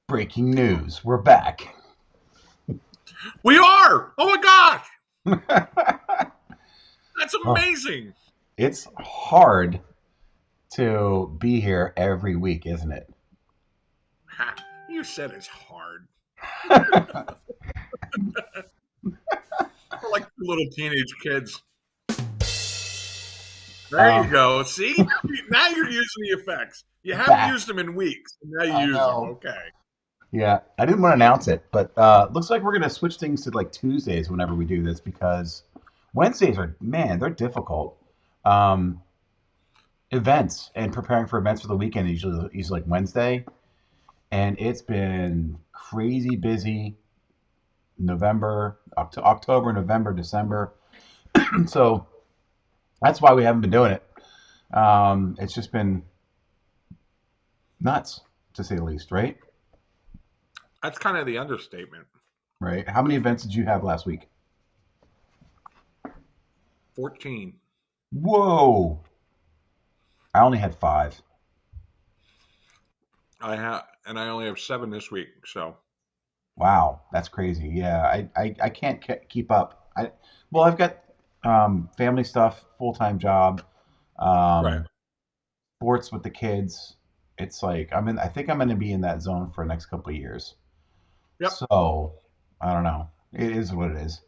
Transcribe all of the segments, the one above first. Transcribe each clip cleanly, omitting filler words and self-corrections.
Breaking news. We're back. We are! Oh my gosh! That's amazing! It's hard to be here every week, isn't it? Ha, you said it's hard. We're like little teenage kids. There you go. See? Now you're using the effects. You haven't Back. used them in weeks, and now I you use them. know. Okay. Yeah, I didn't want to announce it, but looks like we're gonna switch things to like Tuesdays whenever we do this because Wednesdays are man, they're difficult. Um, Events and preparing for events for the weekend is usually like Wednesday, and it's been crazy busy. October, November, December. So that's why we haven't been doing it. It's just been nuts to say the least, right? That's kind of the understatement. Right. How many events did you have last week? 14. Whoa. I only had 5. And I only have 7 this week, so. Wow, that's crazy. Yeah, I can't keep up. I've got family stuff, full-time job, Right. sports with the kids. It's like I think I'm going to be in that zone for the next couple of years. Yep. So, I don't know. It is what it is.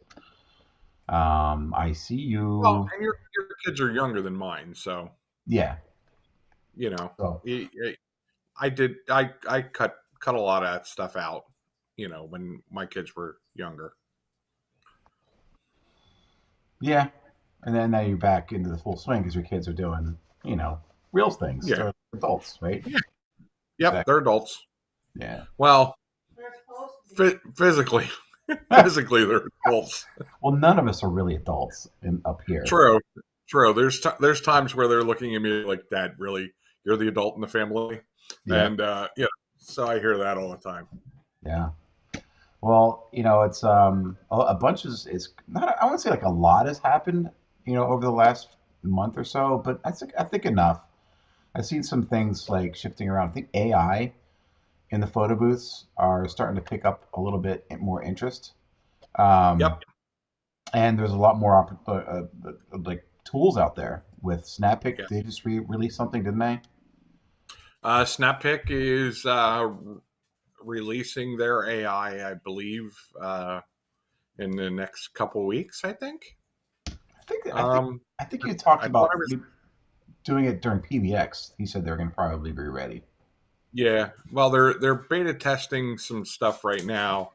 I see you. Well, and your kids are younger than mine, so. Yeah. You know, So, I cut a lot of that stuff out, when my kids were younger. yeah. And then now you're back into the full swing because your kids are doing, real things. Yeah. They're adults, right? Yeah. Yep, Exactly. they're adults. Yeah. Well, physically, they're adults. Well, none of us are really adults up here. True. There's times where they're looking at me like, "Dad, really? You're the adult in the family?" Yeah. And so I hear that all the time. Yeah. Well, it's a bunch of it's not. I wouldn't say like a lot has happened, over the last month or so, but I think enough. I've seen some things like shifting around. I think AI in the photo booths are starting to pick up a little bit more interest. Yep. And there's a lot more like tools out there with SnapPic. Yeah. They just released something, didn't they? SnapPic is releasing their AI, I believe, in the next couple weeks. I think. I think you talked about doing it during PBX. He said they're going to probably be ready. Yeah, well, they're beta testing some stuff right now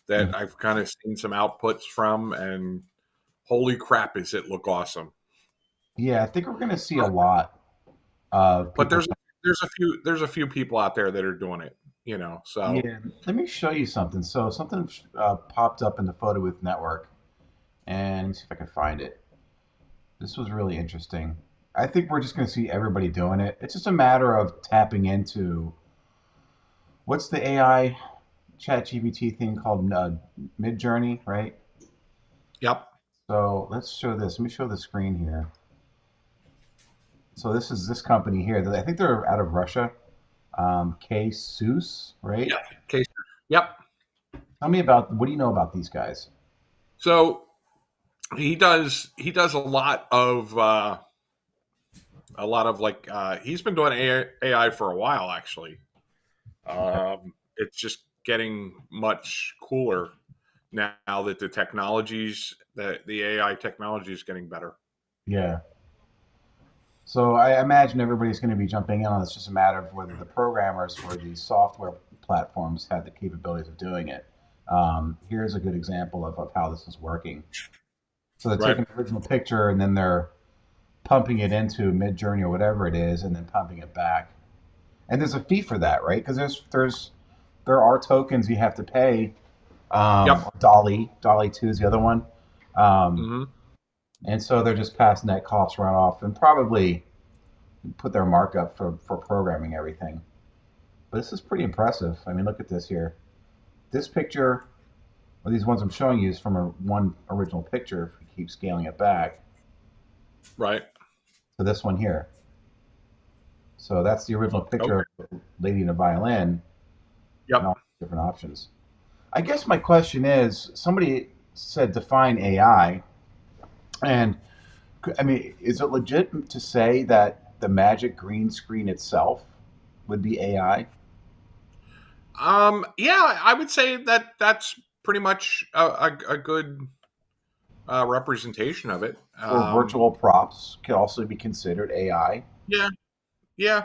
that I've kind of seen some outputs from, and holy crap, does it look awesome! Yeah, I think we're going to see a lot of. But there's a few people out there that are doing it, So yeah, let me show you something. So something popped up in the Photo Booth Network, and let me see if I can find it. This was really interesting. I think we're just going to see everybody doing it. It's just a matter of tapping into what's the AI chat GPT thing called Midjourney, right? Yep. So let's show this. Let me show the screen here. So this is this company here. I think they're out of Russia. KSUS, right? Yep. KSUS. Yep. Tell me about what do you know about these guys? So he does a lot of like he's been doing AI for a while actually. It's just getting much cooler now that the AI technology is getting better. Yeah. So I imagine everybody's going to be jumping in on this. It's just a matter of whether the programmers for these software platforms have the capabilities of doing it. Here's a good example of how this is working. So they're taking the original picture and then they're pumping it into Midjourney or whatever it is, and then pumping it back. And there's a fee for that, right? Because there are tokens you have to pay. Dolly 2 is the other one. And so they're just passing that cost run off and probably put their markup for programming everything. But this is pretty impressive. I mean, look at this here. This picture, or these ones I'm showing you, is from one original picture. If we keep scaling it back. Right. to this one here. So that's the original picture Okay. of the lady in a violin and Yep. all different options. I guess my question is, somebody said define AI, and I mean, is it legit to say that the magic green screen itself would be AI? Yeah, I would say that that's pretty much a good representation of it. Or virtual props could also be considered AI? Yeah, yeah,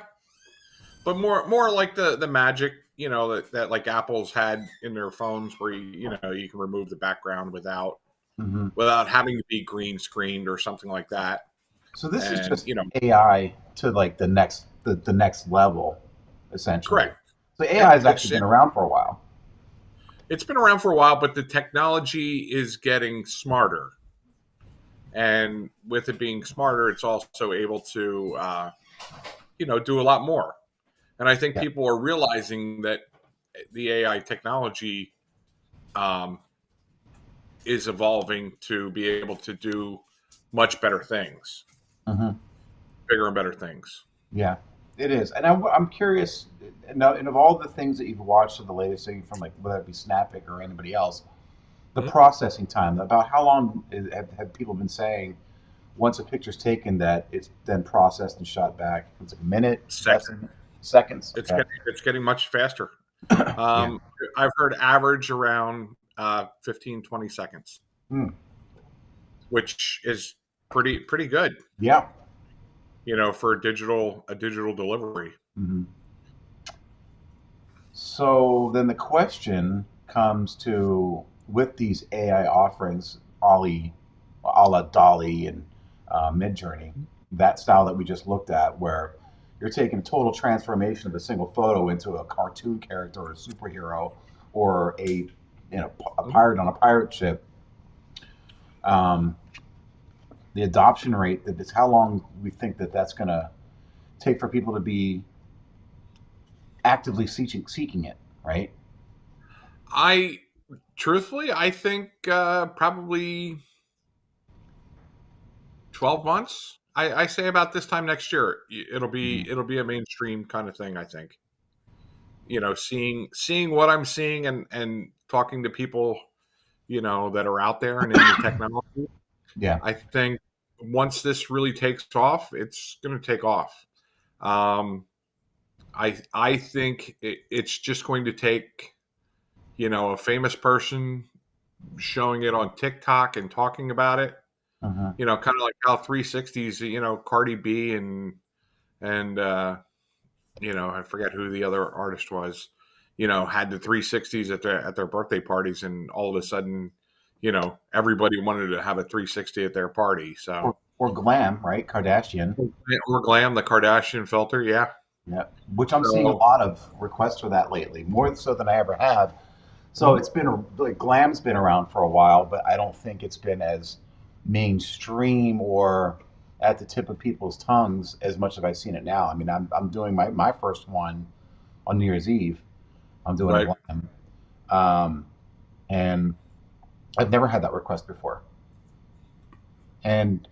but more like the magic, that like Apple's had in their phones, where you can remove the background Hmm. without having to be green screened or something like that. So this is And just AI to like the next level, essentially. correct. So Yeah, AI has actually been around for a while. it's been around for a while, but the technology is getting smarter, and with it being smarter, it's also able to do a lot more. And I think Yeah. people are realizing that the AI technology um, is evolving to be able to do much better things, Hmm. bigger and better things. Yeah, it is. And I'm curious, and of all the things that you've watched of the latest thing from like whether it be Snappic or anybody else, the Mhm. processing time, about how long have people been saying once a picture's taken that it's then processed and shot back? It's like a minute, less Second, than seconds. Okay. it's getting much faster. Yeah. Um, I've heard average around 15-20 seconds, Hmm. which is pretty good, Yeah. for a digital delivery. Hmm. So then the question comes to with these AI offerings, Ollie, a la Dolly and Midjourney, that style that we just looked at, where you're taking total transformation of a single photo into a cartoon character or a superhero or a Mhm. pirate on a pirate ship. Um, the adoption rate that is how long we think that that's going to take for people to be actively seeking it, right? I truthfully, I think probably 12 months. I say about this time next year, Hmm. it'll be a mainstream kind of thing. I think, seeing what I'm seeing, and talking to people, that are out there and in the technology. Yeah. I think once this really takes off, it's going to take off. Um, I think it's just going to take a famous person showing it on TikTok and talking about it. Uh-huh. Kind of like how 360s, Cardi B and I forget who the other artist was, had the 360s at their birthday parties, and all of a sudden, everybody wanted to have a 360 at their party. So Or glam, right? Kardashian. or glam, the Kardashian filter, yeah. Yeah. Which I'm seeing a So lot of requests for that lately, more so than I ever have. So mhm. it's been like glam's been around for a while, but I don't think it's been as mainstream or at the tip of people's tongues as much as I've seen it now. I mean, I'm doing my first one on New Year's Eve. I'm doing a Right. glam, um, and I've never had that request before. And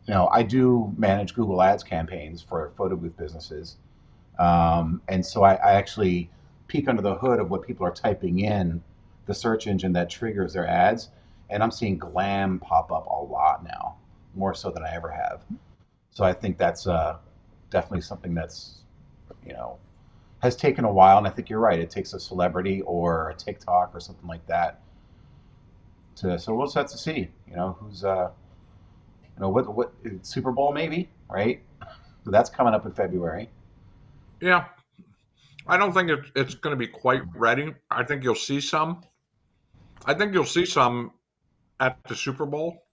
I do manage Google Ads campaigns for photo booth businesses. And so I actually peek under the hood of what people are typing in the search engine that triggers their ads. And I'm seeing glam pop up a lot now, more so than I ever have. So I think that's definitely something that's, you know, has taken a while. And I think you're right. It takes a celebrity or a TikTok or something like that so we'll just have to see, who's, what Super Bowl maybe, right? So that's coming up in February. Yeah. I don't think it's going to be quite ready. I think you'll see some. I think you'll see some at the Super Bowl.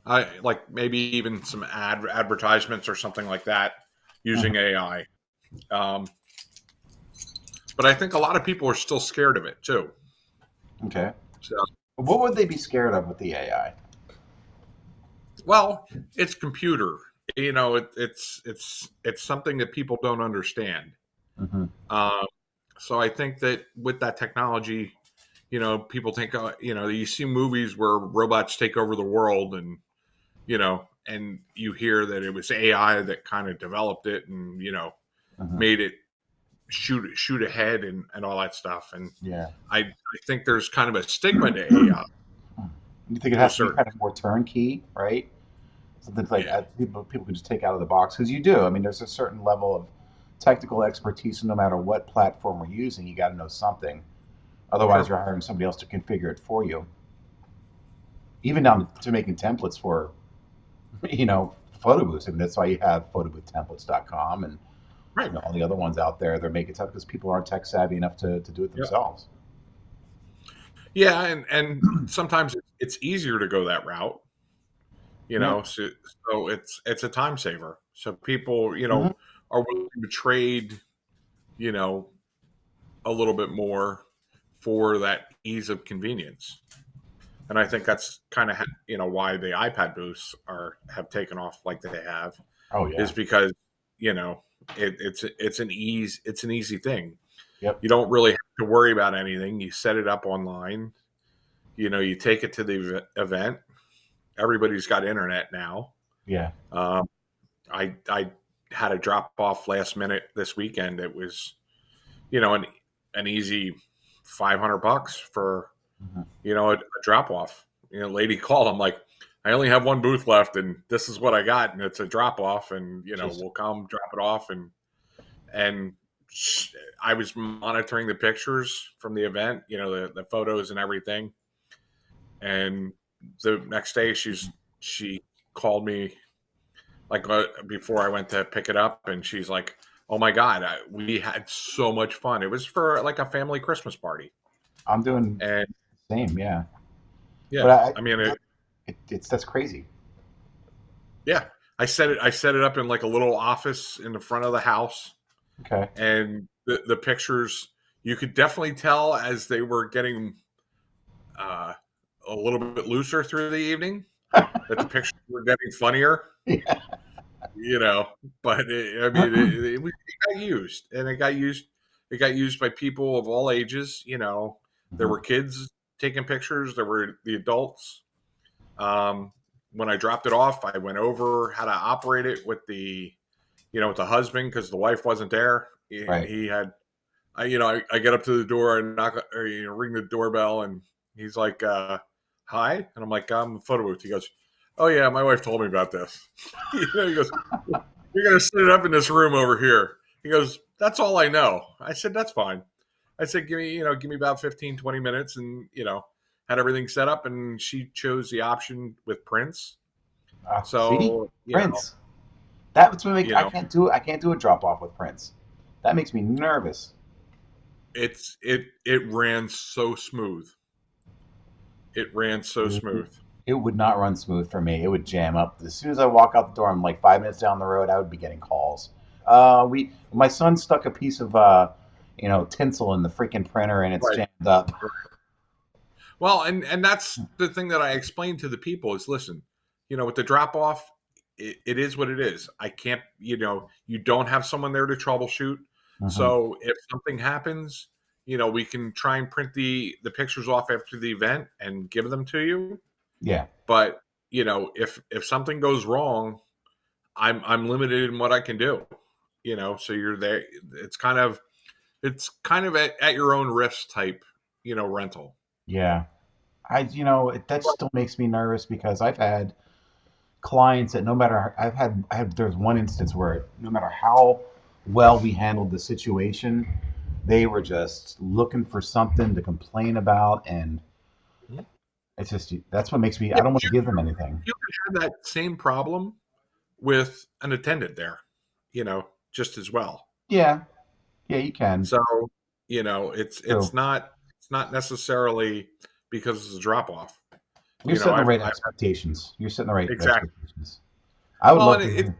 I like maybe even some advertisements or something like that Mhm. using AI. Um, but I think a lot of people are still scared of it too. Okay. So, What would they be scared of with the AI? well, it's computer. It's something that people don't understand. Hmm. Um, so I think that with that technology, people think, you see movies where robots take over the world, and and you hear that it was AI that kind of developed it and Mhm. made it shoot ahead and all that stuff. And Yeah. I think there's kind of a stigma to AI You think it to a has to be certain kind of more turnkey, right? Something like yeah. people can just take out of the box because you do. I mean, there's a certain level of technical expertise, and no matter what platform we're using, you got to know something. Otherwise, Sure. you're hiring somebody else to configure it for you. Even down to making templates for, photo booths. I mean, that's why you have photoboothtemplates.com and Right. all the other ones out there. They're making stuff because people aren't tech savvy enough to do it Yep. themselves. Yeah, and sometimes it's easier to go that route, Yeah. so it's a time saver. So people, Hmm. are willing to trade, you know, a little bit more for that ease of convenience. And I think that's kind of why the iPad booths have taken off like they have, Oh is yeah. because you know it's an easy thing. Yep. You don't really have to worry about anything. You set it up online. You take it to the event. Everybody's got internet now. Yeah. Um, I had a drop off last minute this weekend. It was an easy $500 for Hmm. a drop off. Lady called. I'm like, I only have one booth left, and this is what I got, and it's a drop off, and Just we'll come drop it off, and I was monitoring the pictures from the event, the photos and everything, and the next day she called me like before I went to pick it up, and she's like, "Oh my god, we had so much fun! It was for like a family Christmas party." I'm doing And the same. Yeah. But yeah, I mean, it's that's crazy. yeah, I set it up in like a little office in the front of the house, Okay. and the pictures, you could definitely tell as they were getting uh, a little bit looser through the evening that the pictures were getting funnier. Yeah. you know but I mean it got used, and it got used by people of all ages. There Mhm. were kids taking pictures, there were the adults. When I dropped it off, I went over how to operate it with with the husband, because the wife wasn't there. Right. He had I get up to the door and knock, or ring the doorbell, and he's like, hi, and I'm like, I'm a photo booth. He goes, oh yeah, my wife told me about this. He goes, you're going to set it up in this room over here. He goes, that's all I know. I said, that's fine. I said, give me about 15, 20 minutes, and, had everything set up, and she chose the option with Prince. See, So, Prince. That's what make you I know, can't do it. I can't do a drop off with Prince. That makes me nervous. it ran so smooth. It ran so smooth. It would not run smooth for me. It would jam up. As soon as I walk out the door, I'm like 5 minutes down the road. I would be getting calls. My son stuck a piece of tinsel in the freaking printer, and it's Right. jammed up. Well, and that's the thing that I explained to the people is, listen, with the drop off, it is what it is. I can't, you don't have someone there to troubleshoot. Hmm. So if something happens, we can try and print the pictures off after the event and give them to you. Yeah, But if something goes wrong, I'm limited in what I can do. So you're there. It's kind of at your own risk type, rental. yeah. That still makes me nervous because I've had clients that no matter there's one instance where no matter how well we handled the situation, they were just looking for something to complain about, and it's just that's what makes me I Yeah, don't want to give them anything. you could have that same problem with an attendant there, just as well. Yeah, yeah, you can. So, it's True. it's not necessarily because it's a drop off. You're setting the right I've expectations. You're setting the right exactly. expectations. I would Well, love and to hear.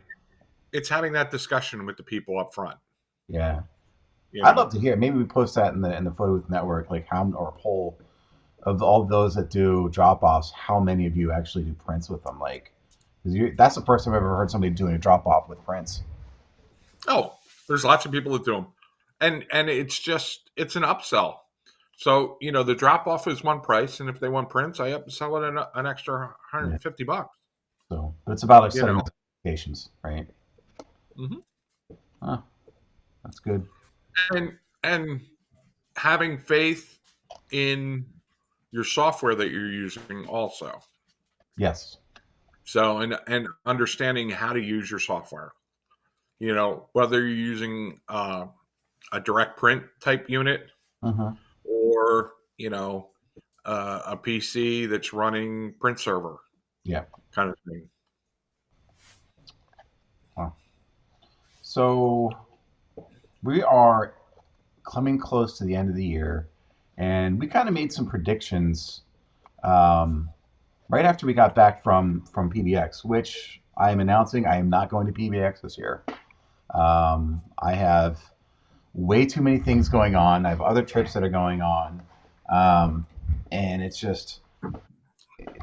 it's having that discussion with the people up front. Yeah, You I'd love know, to hear. Maybe we post that in the photo booth network, like how or a poll of all those that do drop offs. How many of you actually do prints with them? Like, because that's the first time I've ever heard somebody doing a drop off with prints. oh, there's lots of people that do them, and it's an upsell. So the drop off is one price, and if they want prints, I upsell it an extra Yeah. $150. So But it's about like You setting know, up expectations, right? hmm Huh, that's good. and and having faith in your software that you're using also. Yes. So and understanding how to use your software. You know, whether you're using a direct print type unit Mm-hmm. or a PC that's running print server Yeah. kind of thing. Wow. So we are coming close to the end of the year, and we kind of made some predictions um, right after we got back from PBX, which I am announcing I am not going to PBX this year. I have way too many things going on. I have other trips that are going on, um, and it's just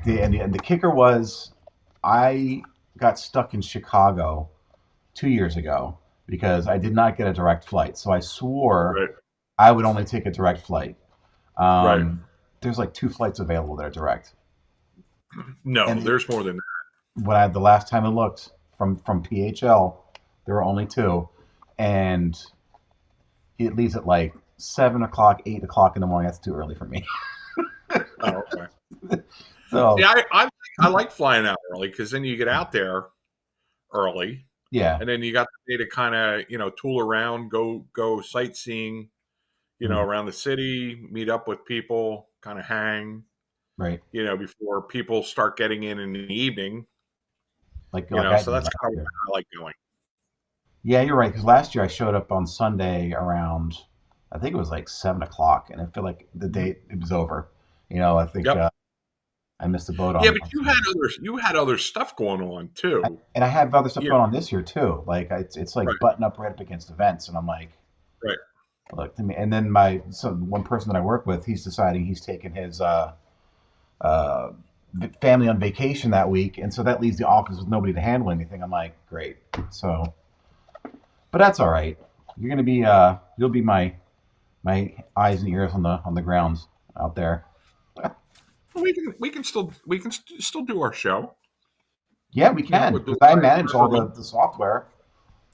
and the kicker was I got stuck in Chicago 2 years ago because I did not get a direct flight. So I swore Right. I would only take a direct flight. Right. There's like two flights available that are direct, No, and the, there's more than when I the last time I looked from PHL, there were only two, and it leaves at like 7 o'clock, 8 o'clock in the morning. That's too early for me. that. Oh, okay. See, So I like flying out early because then you get out there early, yeah, and then you got the day to kind of tool around, go sightseeing, mhm, around the city, meet up with people, kind of hang, right, before people start getting in the evening. like I So did that's last kind of year. where I like going. Yeah, you're right. Because last year I showed up on Sunday around, I think it was like 7 o'clock, and I feel like the Mhm. day it was over. I think Yep. I missed the boat Yeah, on but on you had Sunday. other stuff going on too. And I have other stuff Yeah. going on this year too. Like it's like Right. button up right up against events, and I'm like, Right. look to me. And then my so one person that I work with, he's deciding he's taking his uh, family on vacation that week, and so that leaves the office with nobody to handle anything. I'm like, great. So, but that's all right. You're gonna be you'll be my eyes and ears on the grounds out there. We can still do our show. Yeah, we can With the because I manage all remote. the software.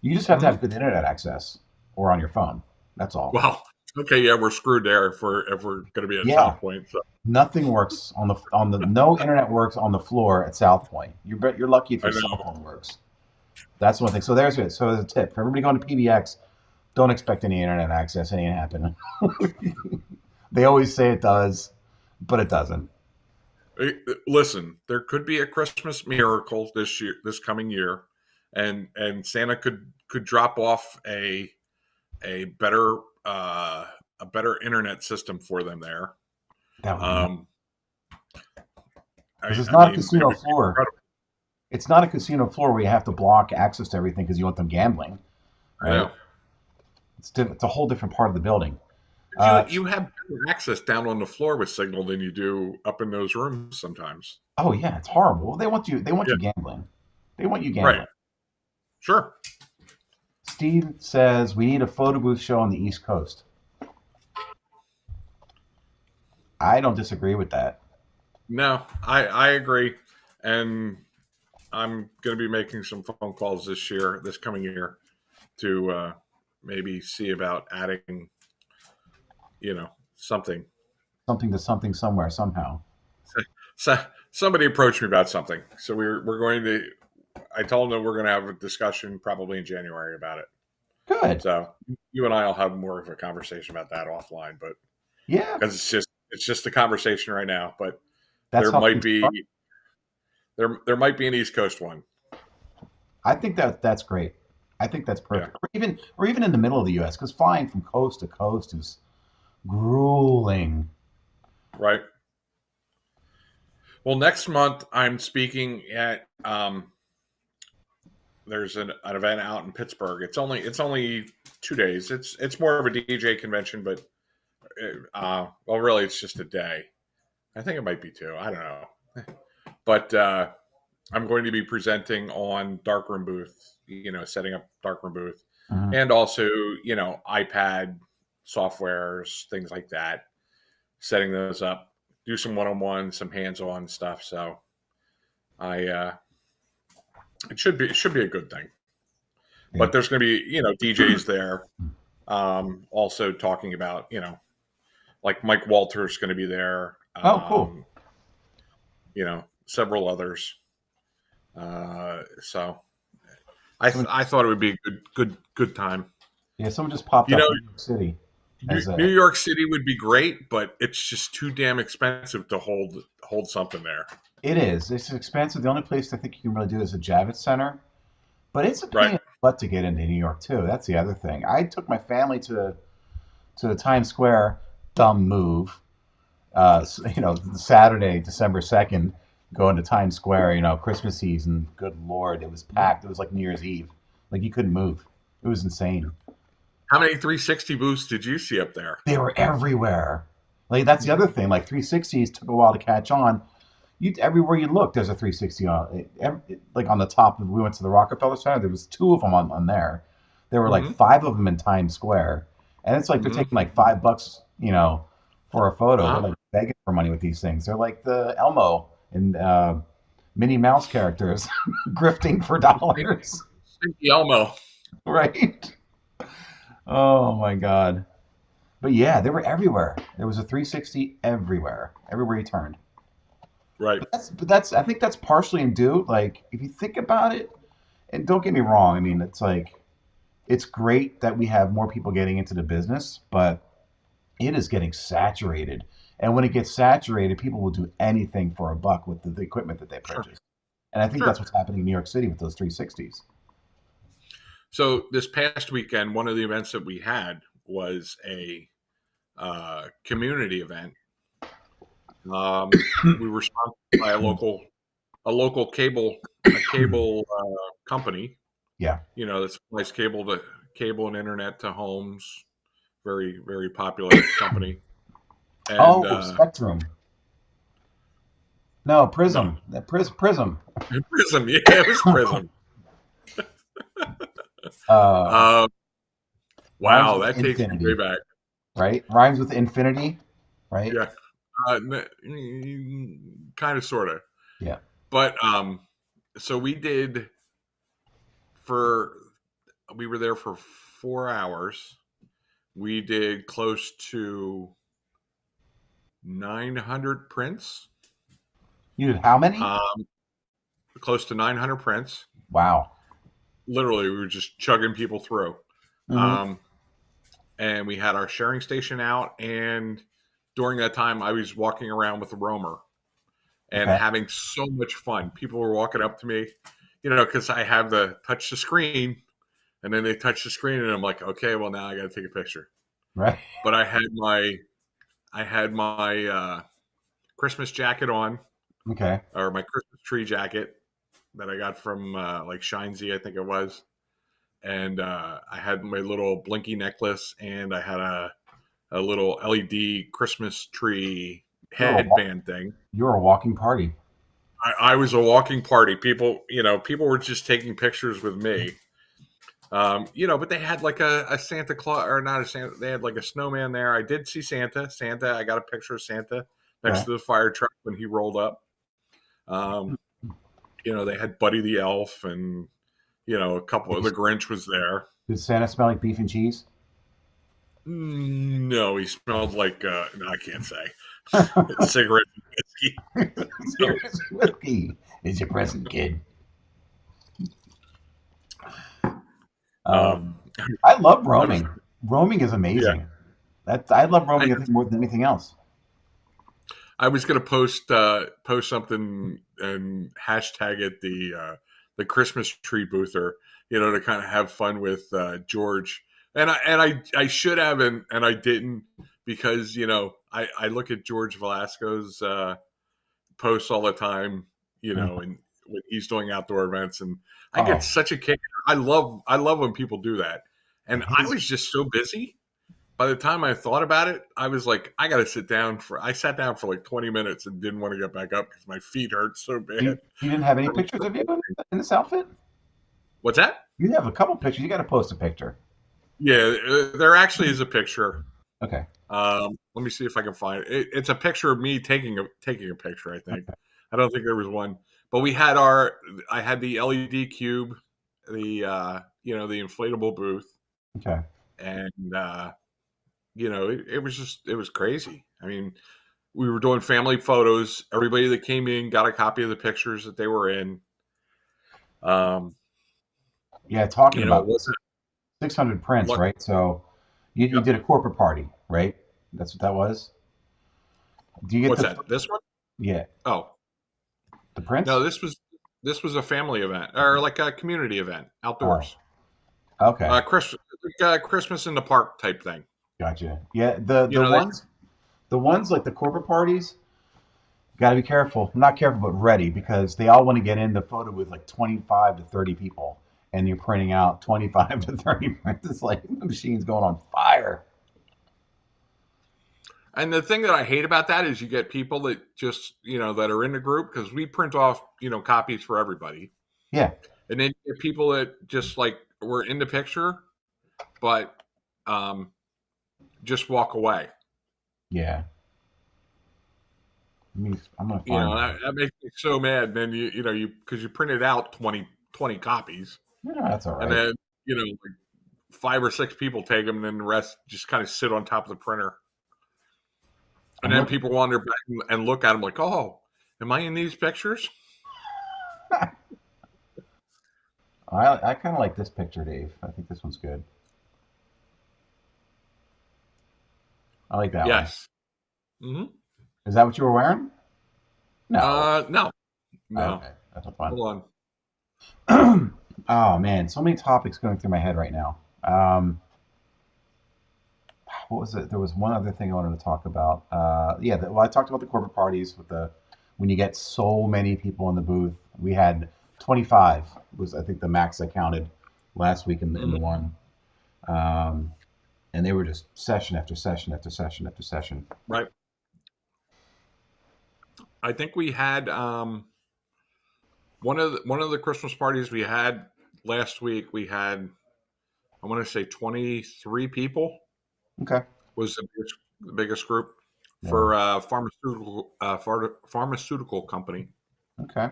You just have to Mhm. have good internet access or on your phone. That's all. Well, okay, yeah, we're screwed there if we're going to be at Yeah, South Point. So nothing works on the no internet works on the floor at South Point. You're lucky if I your know. cell phone works. That's one thing. So there's it. So as a tip for everybody going to PBX, don't expect any internet access. It ain't happening. They always say it does, but it doesn't. Listen, there could be a Christmas miracle this coming year, and Santa could drop off a better uh, a better internet system for them there. That would be nice Um, because it's I not a mean, it casino would be floor. incredible. It's not a casino floor where you have to block access to everything because you want them gambling, I right? know. It's a whole different part of the building. You Uh, you have better access down on the floor with signal than you do up in those rooms sometimes. oh yeah, it's horrible. They want you. They want Yeah, you gambling. They want you right. gambling. Sure. Steve says we need a photo booth show on the East Coast. I don't disagree with that. No, I agree, and I'm going to be making some phone calls this coming year, to maybe see about adding, something. Something to something somewhere somehow. So somebody approached me about something, so we're going to. I told them we're going to have a discussion probably in January about it. Good. So you and I'll have more of a conversation about that offline, but Yeah, because it's just a conversation right now. But that's there how might things be start. there might be an East Coast one. I think that's great. I think that's Yeah, perfect. Or even in the middle of the U.S. because flying from coast to coast is grueling. right. Well, next month I'm speaking at there's an event out in Pittsburgh. It's only 2 days. It's more of a DJ convention, but well, really, it's just a day. I think it might be two. I don't know, but I'm going to be presenting on Darkroom booth. Setting up Darkroom booth, Mhm. and also iPad softwares, things like that. Setting those up, do some one-on-one, some hands-on stuff. So I It should be a good thing. Yeah. But there's going to be DJs there, also talking about like Mike Walter's going to be there. Oh, cool. Several others. So Someone, I thought it would be a good time. yeah, someone just popped You up know, in New York City as New a. York City would be great, but it's just too damn expensive to hold something there. It is. It's expensive. The only place I think you can really do is the Javits Center, but it's a pain Right. in the butt to get into New York too. That's the other thing. I took my family to Times Square. Dumb move. Saturday, December 2nd, going to Times Square. Christmas season. Good Lord, it was packed. It was like New Year's Eve. Like you couldn't move. It was insane. How many 360 booths did you see up there? They were everywhere. Like that's the other thing. Like 360s took a while to catch on. Everywhere you look, there's a 360 on. Like on the top. We went to the Rockefeller Center. There was two of them on there. There were like Hmm. five of them in Times Square, and it's like they're Hmm. taking like $5, for a photo. They're Uh-huh. like begging for money with these things. They're like the Elmo and Minnie Mouse characters grifting for dollars, Stinky Elmo. right? Oh my God. But yeah, they were everywhere. There was a 360 everywhere you turned. Right. But I think that's partially in due. Like if you think about it, and don't get me wrong, I mean it's like it's great that we have more people getting into the business, but it is getting saturated. And when it gets saturated, people will do anything for a buck with the equipment that they Sure. purchase. And I think that's Sure. what's happening in New York City with those 360s. So this past weekend, one of the events that we had was a community event. We were sponsored by a local cable company. Yeah. That supplies cable and internet to homes. Very very popular company. And Oh, Spectrum. No, no, Prism. Prism. Prism. Yeah, it was Prism. uh, Uh, Rhymes wow, with that takes me way infinity, back. right? Rhymes with infinity, right? Yeah, kind of, sort of. Yeah. But so for we were there for 4 hours. We did close to 900 prints. You did how many? Um, Close to 900 prints. Wow. Literally, we were just chugging people through. Hmm. Um, and we had our sharing station out. And during that time, I was walking around with a roamer and Okay. having so much fun. People were walking up to me, because I have the touch the screen, and then they touch the screen, and I'm like, okay, well now I got to take a picture. Right. But I had my Christmas jacket on, Okay. or my Christmas tree jacket that I got from like Shinesy, I think it was, and I had my little blinky necklace, and I had a little LED Christmas tree You're a, wa- headband thing. you're a walking party. I was a walking party. People were just taking pictures with me. But they had like a Santa Claus, or not a Santa. They had like a snowman there. I did see Santa. I got a picture of Santa next Okay. to the fire truck when he rolled up. Um, they had Buddy the Elf, and a couple of the Grinch was there. Does Santa smell like beef and cheese? No, he smelled like no, I can't say cigarette and whiskey. So, Serious whiskey is your present, kid. um, I love I was roaming. Roaming is yeah. amazing. I love I, roaming, I think, more than anything else. I was gonna post something and hashtag it the Christmas tree boother, to kind of have fun with George. And I should have, and I didn't, because I look at George Velasco's posts all the time, Mhm. and when he's doing outdoor events, and I get Oh, such a kick. I love when people do that, and I his was just so busy. By the time I thought about it, I was like, I got to sit down I sat down for like 20 minutes and didn't want to get back up because my feet hurt so bad. you didn't have any pictures of you in this outfit? What's that? You have a couple pictures. You got to post a picture. Yeah, there actually is a picture. Okay. Let me see if I can find it. It's a picture of me taking a picture. I think. I don't think there was one, but I had the LED cube, the inflatable booth, Okay. and it was crazy. I mean, we were doing family photos. Everybody that came in got a copy of the pictures that they were in. Um, Yeah, talking it about wasn't 600 prints, look. right? So you Yep. did a corporate party, right? That's what that was. Do you get What's the that? This one? yeah, Oh the no, prints? this was a family event or like a community event Oh, outdoors. okay. Christmas in the park type thing. Gotcha. Yeah, the You the know, they ones the ones like the corporate parties, got to be careful. Not careful, but ready because they all want to get in the photo with like 25 to 30 people, and you're printing out 25 to 30 prints. It's like the machine's going on fire. And the thing that I hate about that is you get people that just, that are in the group because we print off, copies for everybody. Yeah, And then you get people that just like were in the picture, but um, just walk away. yeah. I'm gonna find one. That makes me so mad. And then because you printed out 20 copies Yeah, that's all and right. then, like 5 or 6 people take them and then the rest just kind of sit on top of the printer. And I'm then looking. people wander back and look at them like, oh, am I in these pictures? I kind of like this picture, Dave. I think this one's good. I like that one. Yes. Hmm. Is that what you were wearing? No. No, no. Okay, that's fun. Hold Oh man, so many topics going through my head right now. What was it? There was one other thing I wanted to talk about. Yeah, well, I talked about the corporate parties with the when you get so many people in the booth. We had 25 was I think the max I counted last week in on. the one, um, and they were just session after session after session after session. Right. I think we had one of the Christmas parties we had last week. We had, I want to say, 23 people Okay. was the biggest group Yeah. for pharmaceutical company. Okay.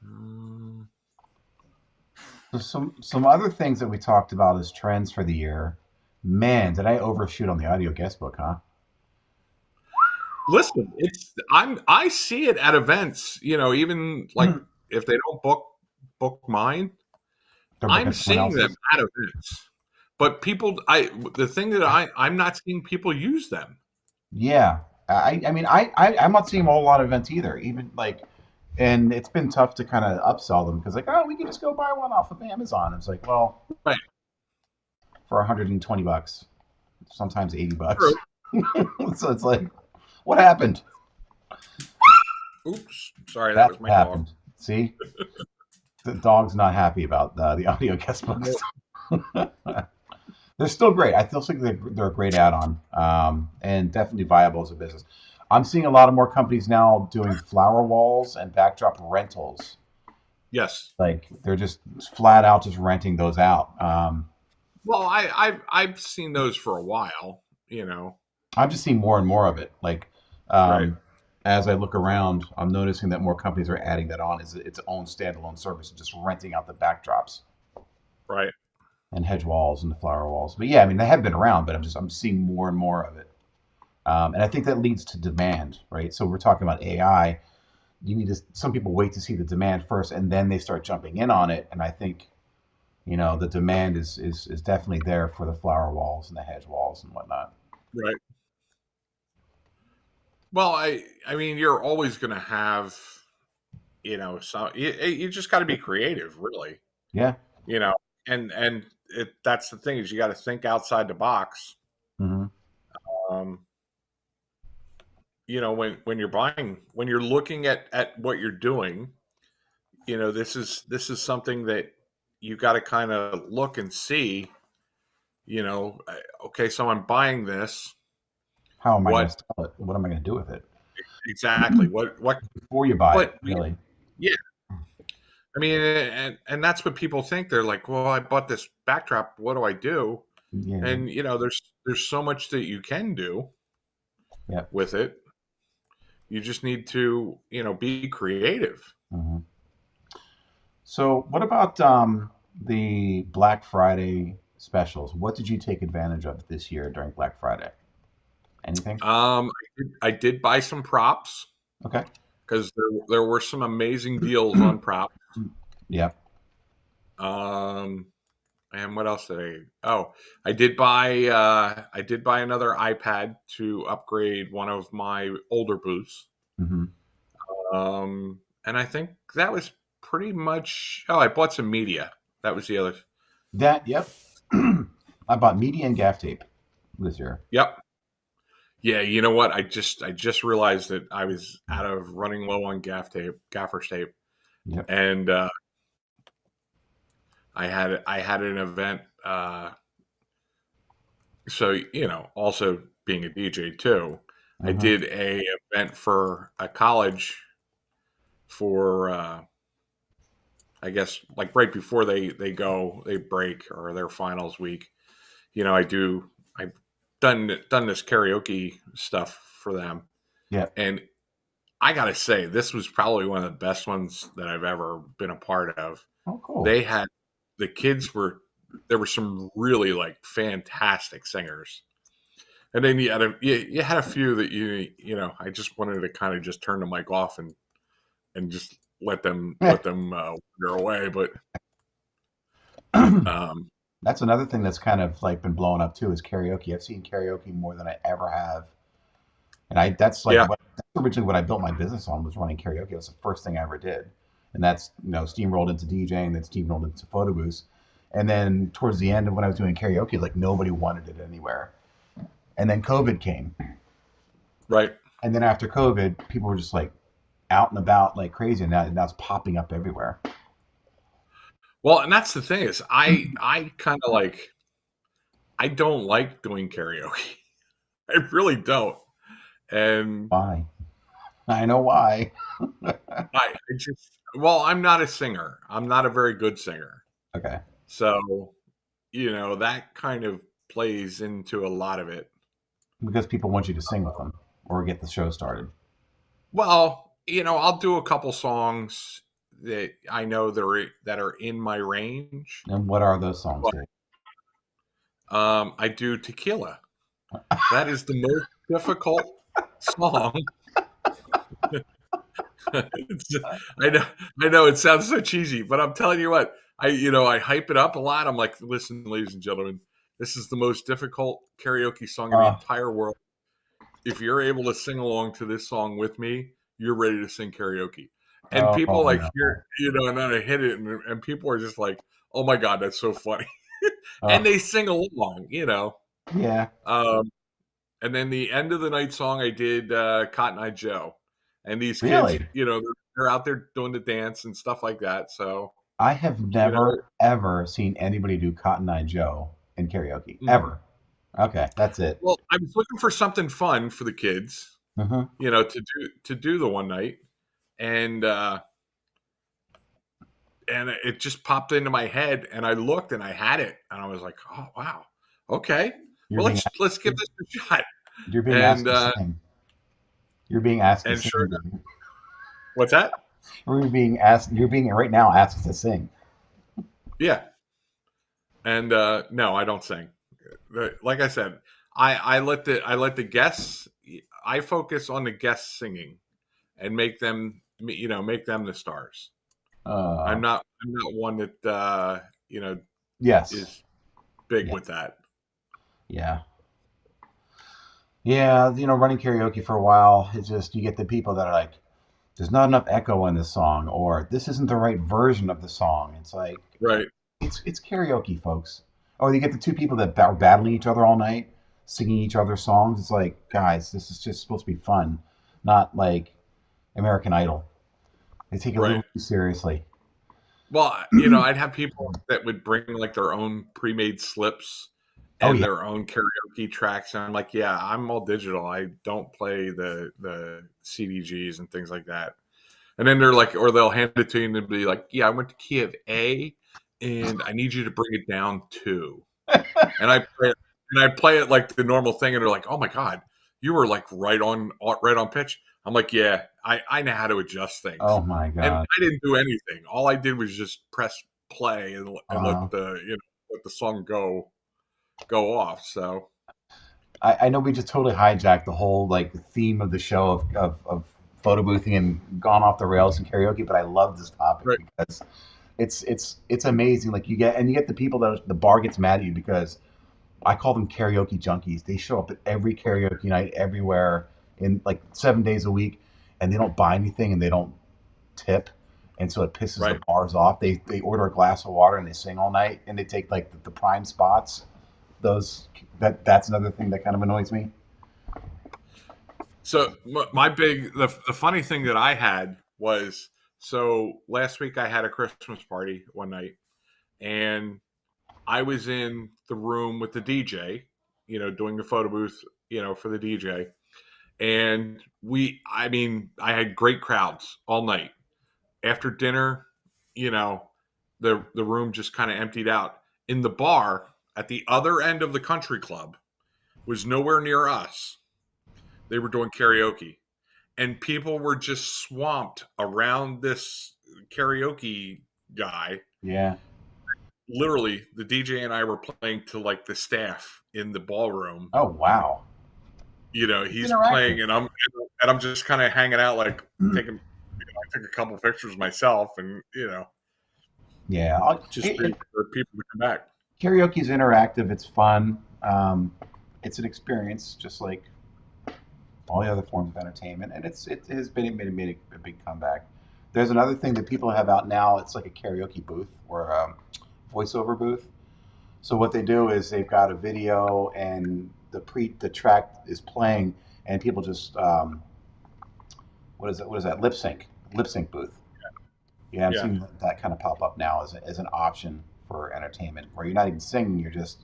Mm. So some other things that we talked about as trends for the year. Man, did I overshoot on the audio guest book, huh? Listen, I see it at events. Even like They're if they don't book mine, I'm booking someone seeing them else's. at events. But the thing that I'm not seeing people use them. Yeah. I mean I'm not seeing them a whole lot of events either. Even like and it's been tough to kind of upsell them because like, oh, we can just go buy one off of Amazon. It's like, well, Right. for 120 bucks, sometimes 80 bucks. True. So it's like, what happened? Oops. Sorry, that That was my dog. happened. See? The dog's not happy about the audio guest books. They're still great. I still think they're a great add-on, and definitely viable as a business. I'm seeing a lot of more companies now doing flower walls and backdrop rentals. Yes. Like they're just flat out just renting those out. Well, I've seen those for a while. I'm just seeing more and more of it. Like Right. um, as I look around, I'm noticing that more companies are adding that on as its own standalone service, just renting out the backdrops Right. and hedge walls and the flower walls. But yeah, I mean they have been around, but I'm seeing more and more of it. And I think that leads to demand, right? So we're talking about AI. You need to. Some people wait to see the demand first, and then they start jumping in on it. And I think the demand is definitely there for the flower walls and the hedge walls and whatnot. Right. Well, I mean, you're always going to have, some. You just got to be creative, really. Yeah. You know, and that's the thing is you got to think outside the box. Hmm. Um, when you're looking at what you're doing, this is something that you got to kind of look and see. Okay, so I'm buying this. How am I going to What sell it? What am I going to do with it exactly? What? before you buy it? But Really? yeah, I mean, and that's what people think. They're like, well, I bought this backdrop. What do I do? Yeah. And there's so much that you can do Yeah. with it. You just need to, be creative. Hmm. So, what about the Black Friday specials? What did you take advantage of this year during Black Friday? Anything? I did buy some props Okay. because there were some amazing deals on props. Yep. Um, and what else did I? Oh, I did buy another iPad to upgrade one of my older booths. Hmm. And I think that was pretty much. Oh, I bought some media. That was the other. That. Yep. I bought media and gaff tape this year. Yep. Yeah, you know what? I just realized that I was out of running low on gaffer's tape, Yep. and I had an event. So also being a DJ too, I Hmm. did a event for a college for I guess like right before they break or their finals week. I've done this karaoke stuff for them, Yep. and I gotta say this was probably one of the best ones that I've ever been a part of. Oh, cool. They had the kids were there were some really like fantastic singers. And then you had a few that I just wanted to kind of just turn the mic off and just let them wander away. But um, That's another thing that's kind of like been blowing up too is karaoke. I've seen karaoke more than I ever have, and that's like yeah, that's originally what I built my business on was running karaoke. It was the first thing I ever did, and that's steamrolled into DJing, then steamrolled into photo booths, and then towards the end of when I was doing karaoke, like nobody wanted it anywhere, and then COVID came, right. and then after COVID, people were just like out and about like crazy, and now it's popping up everywhere. Well, and that's the thing is I kind of like I don't like doing karaoke. I really don't. And Why? I know why. I just I'm not a singer. I'm not a very good singer. Okay. So, that kind of plays into a lot of it. Because people want you to sing with them or get the show started. Well, I'll do a couple songs that I know that are in my range. And what are those songs, But Jake? I do Tequila. That is the most difficult song. It's- I know it sounds so cheesy, but I'm telling you what, I hype it up a lot. I'm like, listen, ladies and gentlemen, this is the most difficult karaoke song in the Uh, entire world. If you're able to sing along to this song with me, you're ready to sing karaoke. And people oh like hear, no. and then I hit it, and people are just like, "Oh my god, that's so funny," and Uh, they sing along. Yeah. Um, and then the end of the night song, I did Cotton Eye Joe, and these kids, Really? they're out there doing the dance and stuff like that. So I have you know, never ever seen anybody do Cotton Eye Joe in karaoke mm. ever. Okay, that's it. Well, I was looking for something fun for the kids, Hmm. to do the one night, and it just popped into my head, and I looked and I had it, and I was like, oh wow, okay, You're well being let's give this a shot. you're being asked And to sing. You're being asked to and sing. sure enough, Dude. what's that? You're being asked. You're being right now asked to sing. Yeah, and no, I don't sing. Like I said, I let the guests. I focus on the guests singing and make them the stars. Uh, I'm not one that yes. is big Yeah. with that. Yeah. Yeah. Running karaoke for a while, it's just you get the people that are like, "There's not enough echo in this song," or "This isn't the right version of the song." It's like Right. it's karaoke, folks. Or you get the two people that are battling each other all night, singing each other's songs. It's like, guys, this is just supposed to be fun, not like American Idol. They take it a Right. little too seriously. Well, I'd have people that would bring like their own pre-made slips Oh and yeah. their own karaoke tracks, and I'm like, yeah, I'm all digital. I don't play the CDGs and things like that. And then they're like, or they'll hand it to you and be like, yeah, I went to key of A, and I need you to bring it down 2. And I play it like the normal thing, and they're like, oh my god, you were like right on pitch. I'm like, yeah, I know how to adjust things, Oh my and God. I didn't do anything. All I did was just press play and let Uh, let the song go off. So I know we just totally hijacked the whole like theme of the show of photo boothing and gone off the rails in karaoke, but I love this topic right, because it's amazing. Like you get the people that the bar gets mad at you because I call them karaoke junkies. They show up at every karaoke night everywhere in like 7 days a week, and they don't buy anything and they don't tip, and so it pisses the right. bars off. They order a glass of water and they sing all night, and they take like the prime spots. Those that's another thing that kind of annoys me. So my big the funny thing that I had was, so last week I had a Christmas party one night, and I was in the room with the DJ, doing the photo booth, for the DJ. And I mean, I had great crowds all night. After dinner, you know, the room just kind of emptied out. In the bar at the other end of the country club was nowhere near us. They were doing karaoke, and people were just swamped around this karaoke guy. Yeah. Literally, the DJ and I were playing to like the staff in the ballroom. Oh wow. It's He's interactive. playing, and I'm just kind of hanging out, like taking. I took a couple pictures myself, and Yeah. just waiting for people to come back. Karaoke is interactive. It's fun. It's an experience, just like all the other forms of entertainment, and it has been made a big comeback. There's another thing that people have out now. It's like a karaoke booth or a voiceover booth. So what they do is they've got a video and the track is playing, and people just what is that lip sync booth. Yeah, I'm Yeah. seeing that kind of pop up now as an option for entertainment, where you're not even singing, you're just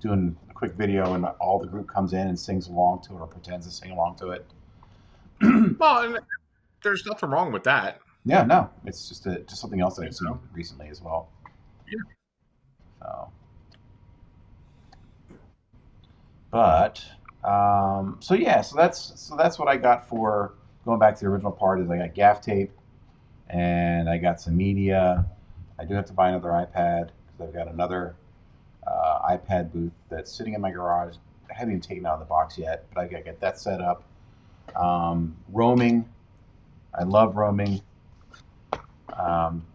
doing a quick video, and all the group comes in and sings along to it or pretends to sing along to it. Well, and there's nothing wrong with that. Yeah, no, it's just something else that You I've seen know. recently as well. Yeah. So, but so yeah, so that's what I got for going back to the original part. Is I got gaff tape and I got some media. I do have to buy another iPad because I've got another iPad booth that's sitting in my garage. I haven't even taken it out of the box yet, but I got to get that set up. Roaming, I love roaming. Um,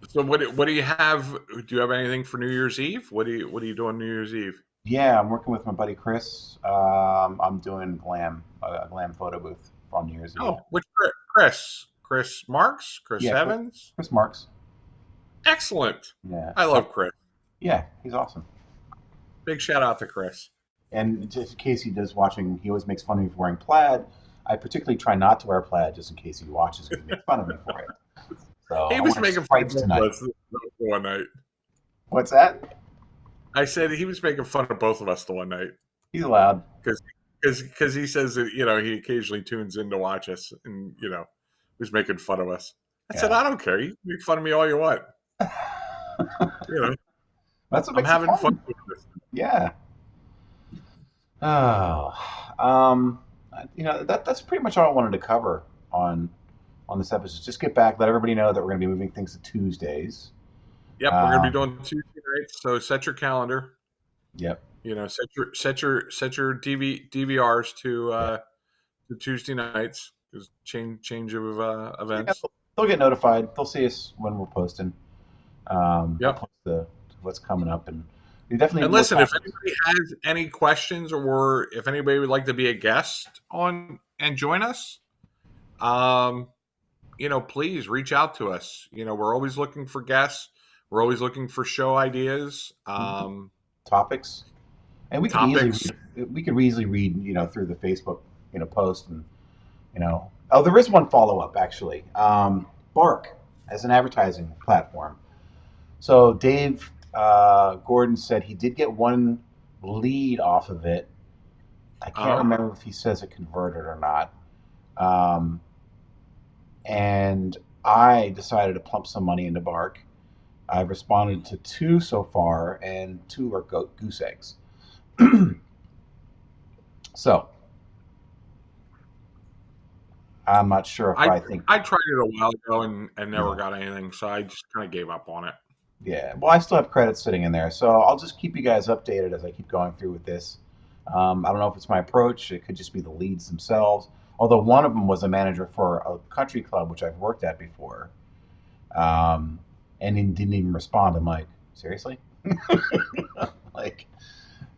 So what do you have? Do you have anything for New Year's Eve? What are you doing New Year's Eve? yeah, I'm working with my buddy Chris. I'm doing a glam photo booth on New Year's Eve. Oh, which Chris? Chris Marks? Chris Yeah, Evans? Chris Marks. Excellent. Yeah, I love Chris. yeah, he's awesome. Big shout out to Chris. And just in case he does watching, he always makes fun of me for wearing plaid. I particularly try not to wear plaid just in case he watches because he makes fun of me for it. So He I'm was wearing making fun of stripes both tonight. of us one night. What's that? I said he was making fun of both of us the one night He's allowed. because he says that he occasionally tunes in to watch us, and was making fun of us. I said, Yeah. I don't care. You can make fun of me all you want. That's what I'm makes it having fun fun. with this. Yeah. Oh, that's pretty much all I wanted to cover on this episode. Just get back, let everybody know that we're going to be moving things to Tuesdays. Yep, we're gonna be Um, doing Tuesday nights, so set your calendar. yep. Set your DVRs Yeah. to Tuesday nights, because change of Yeah, events. they'll get notified. They'll see us when we're posting. We'll Yep. post what's coming up, and we definitely And more listen, if topics. anybody has any questions, or if anybody would like to be a guest on and join us, um, please reach out to us. We're always looking for guests. We're always looking for show ideas, Mhm. Topics, and topics. we could easily read through the Facebook post, and oh, there is one follow up actually. Bark as an advertising platform. So Dave Gordon said he did get one lead off of it. I can't Uh, remember if he says it converted or not. Um, and I decided to plump some money into Bark. I've responded to two so far, and two are goose eggs. So I'm not sure if I I think. I tried it a while ago and never Yeah. got anything, so I just kind of gave up on it. Yeah, well, I still have credits sitting in there, so I'll just keep you guys updated as I keep going through with this. I don't know if it's my approach; it could just be the leads themselves. Although one of them was a manager for a country club, which I've worked at before, um, and he didn't even respond. I'm like, seriously? Like,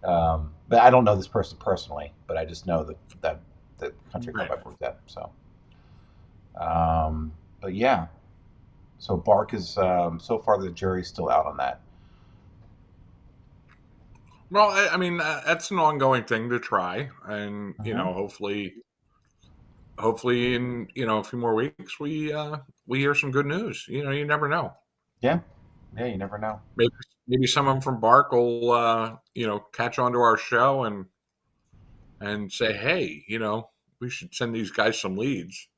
but I don't know this person personally, but I just know that the country club Right. I've worked at. So, but yeah, so Bark is so far the jury's still out on that. Well, I mean, that's an ongoing thing to try, and Hmm. hopefully in a few more weeks we hear some good news. You never know. Yeah, yeah, you never know. Maybe maybe someone from Bark will catch on to our show and say, hey, we should send these guys some leads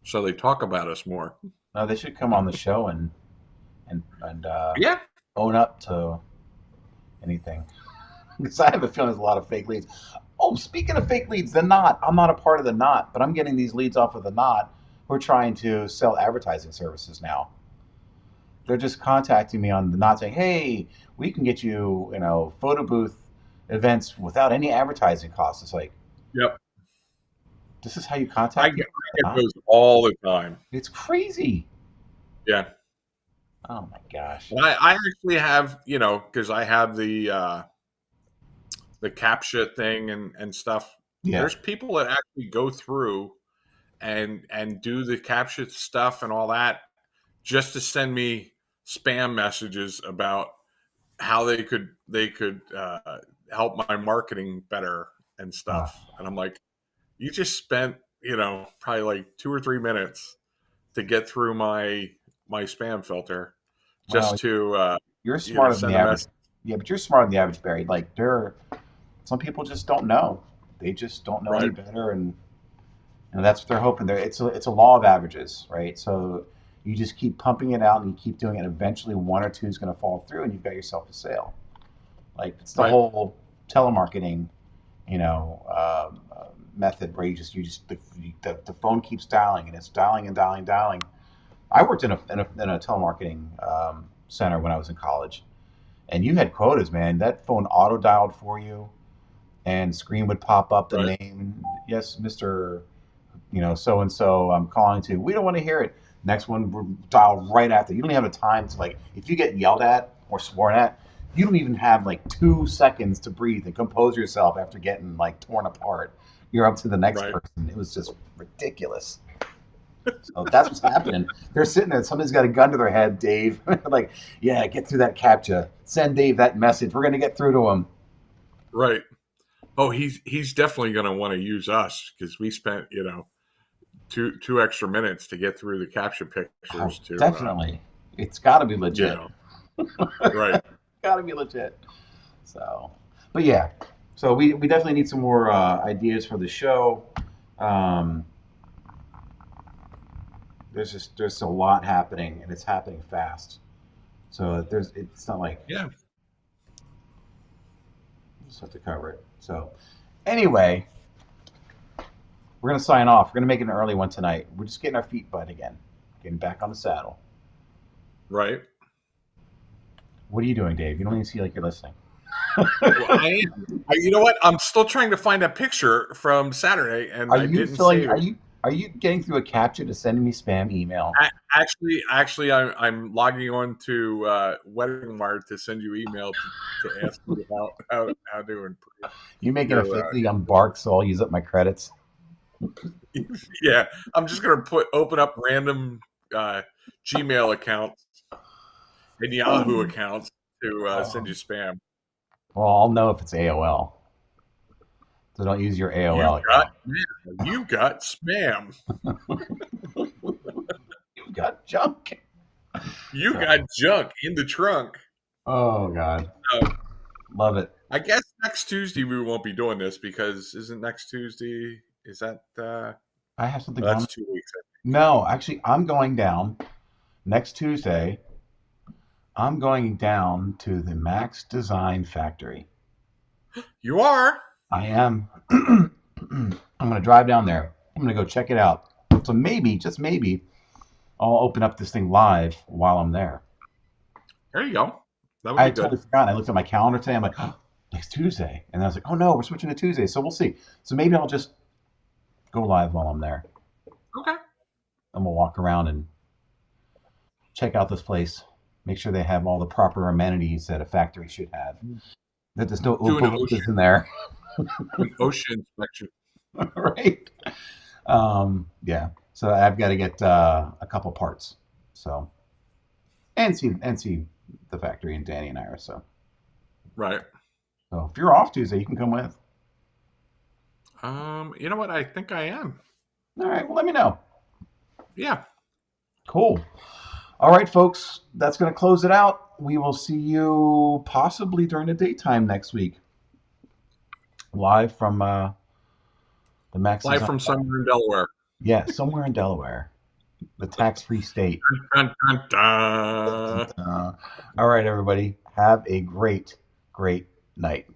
so they talk about us more. No, they should come on the show and Yeah. own up to anything. Because I have a feeling there's a lot of fake leads. Oh, speaking of fake leads, the Knot. I'm not a part of the Knot, but I'm getting these leads off of the Knot who are trying to sell advertising services now. They're just contacting me on the Knot saying, "Hey, we can get you, photo booth events without any advertising costs." It's like, Yep. this is how you I contact get, people I at the get Knot? those all the time. It's crazy. Yeah. Oh my gosh. And I actually have, because I have the CAPTCHA thing and stuff. Yeah. There's people that actually go through and do the CAPTCHA stuff and all that just to send me spam messages about how they could help my marketing better and Oh, stuff. And I'm like, you just spent probably like 2 or 3 minutes to get through my spam filter well, just to you're smarter than the send a average. message. Yeah, but you're smarter than the average Barry. Like, some people just don't know. They just don't know any Right. better, and that's what they're hoping. It's a law of averages, right? So you just keep pumping it out and you keep doing it. Eventually, one or two is going to fall through, and you've got yourself a sale. Like, it's the Right. whole telemarketing, method where the phone keeps dialing and it's dialing and dialing, dialing. I worked in a telemarketing center when I was in college, and you had quotas, man. That phone auto dialed for you, and screen would pop up the Right. name. Yes, Mister, so and so. I'm calling to. We don't want to hear it. Next one would dial right after. You don't even have a time to, like, if you get yelled at or sworn at, you don't even have like 2 seconds to breathe and compose yourself after getting like torn apart. You're up to the next Right. person. It was just ridiculous. So that's what's happening. They're sitting there. Somebody's got a gun to their head, Dave. Like, yeah, get through that captcha. Send Dave that message. We're gonna get through to him. Right. Oh, he's definitely going to want to use us because we spent two extra minutes to get through the capture Oh, pictures to definitely. It's got to be you legit. know right. Got to be legit. So, but yeah. So we definitely need some more ideas for the show. Um, there's a lot happening and it's happening fast. So it's not like Yeah. we just have to cover it. So anyway, we're gonna sign off. We're gonna make it an early one tonight. We're just getting our feet wet again, getting back on the saddle. Right. What are you doing, Dave? You don't even see like you're listening. Well, I am. You know what? I'm still trying to find a picture from Saturday, and Are I you didn't filling? save Are it. you are you getting through a capture to sending me spam email? Actually, I'm logging on to Wedding Wire to send you email to ask you how to improve You making a your fake league on Bark, so I'll use up my credits. yeah. I'm just gonna open up random uh, Gmail accounts and Yahoo accounts to send you spam. Well, I'll know if it's AOL, so don't use your You AOL got account. you got spam. You've got junk. You got So, junk in the trunk. oh God, So love it. I guess next Tuesday we won't be doing this because isn't next Tuesday? Is that I have something that's on. 2 weeks? No, actually, I'm going down next Tuesday. I'm going down to the Max Design Factory. You are. I am. I'm going to drive down there. I'm going to go check it out. So maybe, just maybe, I'll open up this thing live while I'm there. There you go. That would I be had good. totally forgotten. I looked at my calendar today. I'm like, oh, next Tuesday. And I was like, oh no, we're switching to Tuesday. So we'll see. So maybe I'll just go live while I'm there. Okay. And we'll walk around and check out this place. Make sure they have all the proper amenities that a factory should have. That there's no Do an Oompa ocean, Loompas in there. an ocean inspection. Right? Yeah. So I've got to get a couple parts. So and see the factory, and Danny and I are so. Right. So if you're off Tuesday, you can come with. You know what? I think I am. All right. Well, let me know. Yeah. Cool. All right, folks. That's going to close it out. We will see you possibly during the daytime next week, live from the Max. Live from somewhere in Delaware. Yeah, somewhere in Delaware, the tax-free state. Dun, dun, dun. All right, everybody. Have a great, great night.